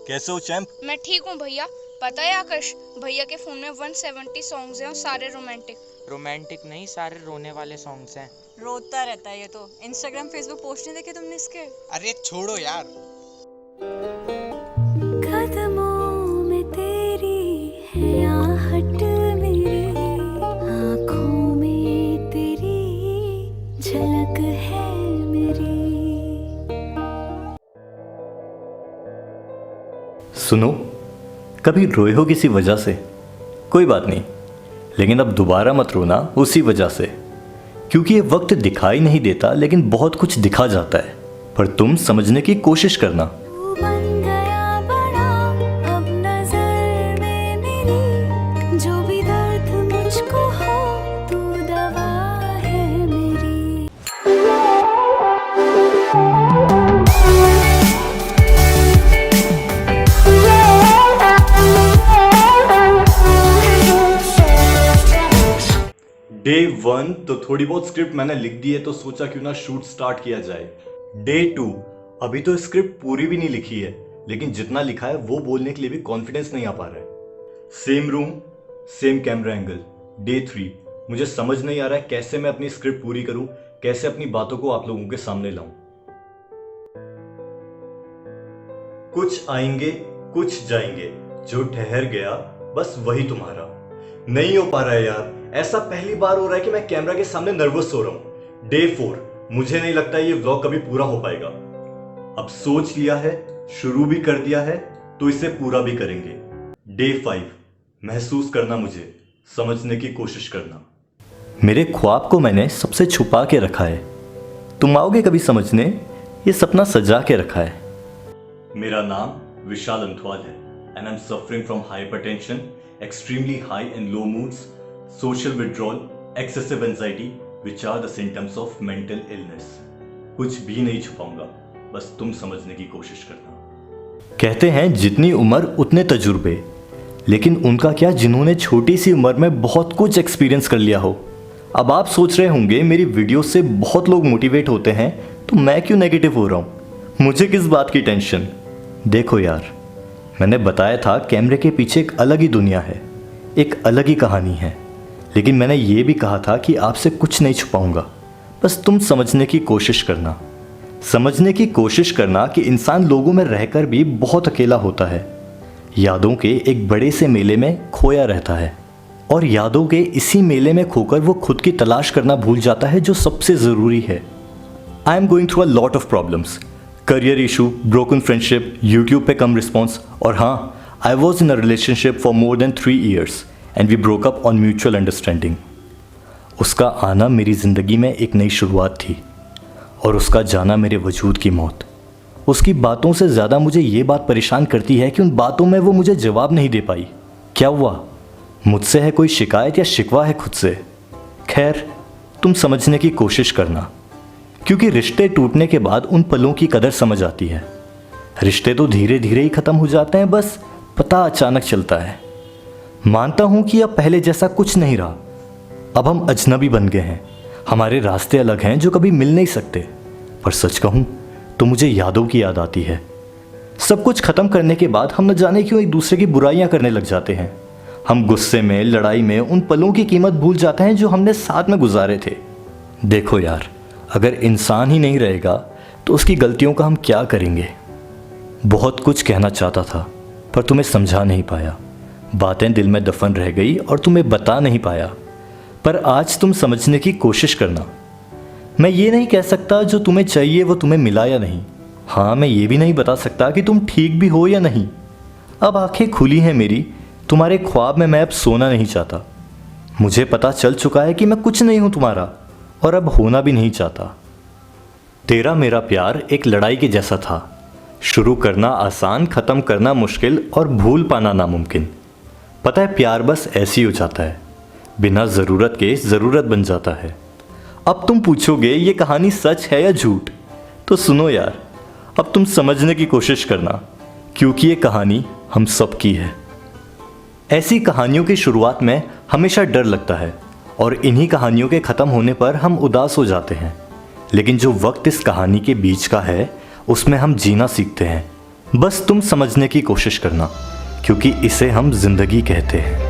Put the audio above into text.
कैसे हो चैंप? मैं ठीक हूँ भैया। पता है आकाश, भैया के फोन में 170 सॉन्ग्स हैं और सारे रोमांटिक। रोमांटिक नहीं, सारे रोने वाले सॉन्ग्स हैं। रोता रहता है ये तो। इंस्टाग्राम फेसबुक पोस्ट नहीं देखे तुमने इसके? अरे छोड़ो यार। कदमों में तेरी है आहट, मेरी आँखों में तेरी झलक है मेरी। सुनो, कभी रोए हो किसी वजह से? कोई बात नहीं, लेकिन अब दोबारा मत रोना उसी वजह से, क्योंकि ये वक्त दिखाई नहीं देता लेकिन बहुत कुछ दिखा जाता है। पर तुम समझने की कोशिश करना। तू बन गया बड़ा अब नजर में मेरी, जो भी दर्द मुझको हो तू दवा है मेरी। डे 1 तो थोड़ी बहुत स्क्रिप्ट मैंने लिख दी है, तो सोचा क्यों ना शूट स्टार्ट किया जाए। डे 2 अभी तो स्क्रिप्ट पूरी भी नहीं लिखी है, लेकिन जितना लिखा है वो बोलने के लिए भी कॉन्फिडेंस नहीं आ पा रहा है। Same room, same camera angle. Day 3 मुझे समझ नहीं आ रहा है कैसे मैं अपनी स्क्रिप्ट पूरी करूं, कैसे अपनी बातों को आप लोगों के सामने लाऊं। कुछ आएंगे कुछ जाएंगे, जो ठहर गया बस वही तुम्हारा। नहीं हो पा रहा है यार, ऐसा पहली बार हो रहा है कि मैं कैमरा के सामने नर्वस हो रहा हूं। डे 4 मुझे नहीं लगता ये व्लॉग कभी पूरा हो पाएगा। अब सोच लिया है, शुरू भी कर दिया है, तो इसे पूरा भी करेंगे। डे 5 महसूस करना, मुझे समझने की कोशिश करना। मेरे ख्वाब को मैंने सबसे छुपा के रखा है, तुम आओगे कभी समझने, ये सपना सजा के रखा है। मेरा नाम विशाल अंथवाल है and I am suffering from hypertension, extremely high and low moods, social withdrawal, excessive anxiety, which are the symptoms of mental illness. कुछ भी नहीं छुपाऊंगा, बस तुम समझने की कोशिश करना। कहते हैं जितनी उम्र उतने तजुर्बे, लेकिन उनका क्या जिन्होंने छोटी सी उम्र में बहुत कुछ एक्सपीरियंस कर लिया हो। अब आप सोच रहे होंगे मेरी वीडियो से बहुत लोग मोटिवेट होते हैं, तो मैं क्यों नेगेटिव हो रहा हूँ, मुझे किस बात की टेंशन। देखो यार, मैंने बताया था कैमरे के पीछे एक अलग ही दुनिया है, एक अलग ही कहानी है, लेकिन मैंने ये भी कहा था कि आपसे कुछ नहीं छुपाऊंगा, बस तुम समझने की कोशिश करना। समझने की कोशिश करना कि इंसान लोगों में रहकर भी बहुत अकेला होता है, यादों के एक बड़े से मेले में खोया रहता है, और यादों के इसी मेले में खोकर वो खुद की तलाश करना भूल जाता है जो सबसे ज़रूरी है। I am going through a lot of problems, career issue, broken friendship, YouTube पे कम रिस्पॉन्स, और हाँ, I was in a relationship for more than 3 years and we broke up on mutual understanding. उसका आना मेरी ज़िंदगी में एक नई शुरुआत थी, और उसका जाना मेरे वजूद की मौत। उसकी बातों से ज़्यादा मुझे ये बात परेशान करती है कि उन बातों में वो मुझे जवाब नहीं दे पाई। क्या हुआ, मुझसे है कोई शिकायत या शिकवा है खुद से? खैर, तुम समझने की कोशिश करना, क्योंकि रिश्ते टूटने के बाद उन पलों की कदर समझ आती है। रिश्ते तो धीरे धीरे ही ख़त्म हो जाते हैं, बस पता अचानक चलता है। मानता हूँ कि अब पहले जैसा कुछ नहीं रहा, अब हम अजनबी बन गए हैं, हमारे रास्ते अलग हैं जो कभी मिल नहीं सकते। पर सच कहूँ तो मुझे यादों की याद आती है। सब कुछ ख़त्म करने के बाद हम न जाने क्यों एक दूसरे की बुराइयाँ करने लग जाते हैं। हम गुस्से में, लड़ाई में उन पलों की कीमत भूल जाते हैं जो हमने साथ में गुजारे थे। देखो यार, अगर इंसान ही नहीं रहेगा तो उसकी गलतियों का हम क्या करेंगे। बहुत कुछ कहना चाहता था, पर तुम्हें समझा नहीं पाया, बातें दिल में दफन रह गई और तुम्हें बता नहीं पाया। पर आज तुम समझने की कोशिश करना। मैं ये नहीं कह सकता जो तुम्हें चाहिए वो तुम्हें मिला या नहीं। हाँ, मैं ये भी नहीं बता सकता कि तुम ठीक भी हो या नहीं। अब आंखें खुली हैं मेरी, तुम्हारे ख्वाब में मैं अब सोना नहीं चाहता। मुझे पता चल चुका है कि मैं कुछ नहीं हूँ तुम्हारा, और अब होना भी नहीं चाहता। तेरा मेरा प्यार एक लड़ाई के जैसा था, शुरू करना आसान, ख़त्म करना मुश्किल, और भूल पाना नामुमकिन। पता है, प्यार बस ऐसी हो जाता है, बिना ज़रूरत के ज़रूरत बन जाता है। अब तुम पूछोगे ये कहानी सच है या झूठ, तो सुनो यार, अब तुम समझने की कोशिश करना, क्योंकि ये कहानी हम सब की है। ऐसी कहानियों की शुरुआत में हमेशा डर लगता है, और इन्हीं कहानियों के ख़त्म होने पर हम उदास हो जाते हैं। लेकिन जो वक्त इस कहानी के बीच का है, उसमें हम जीना सीखते हैं, बस तुम समझने की कोशिश करना, क्योंकि इसे हम जिंदगी कहते हैं।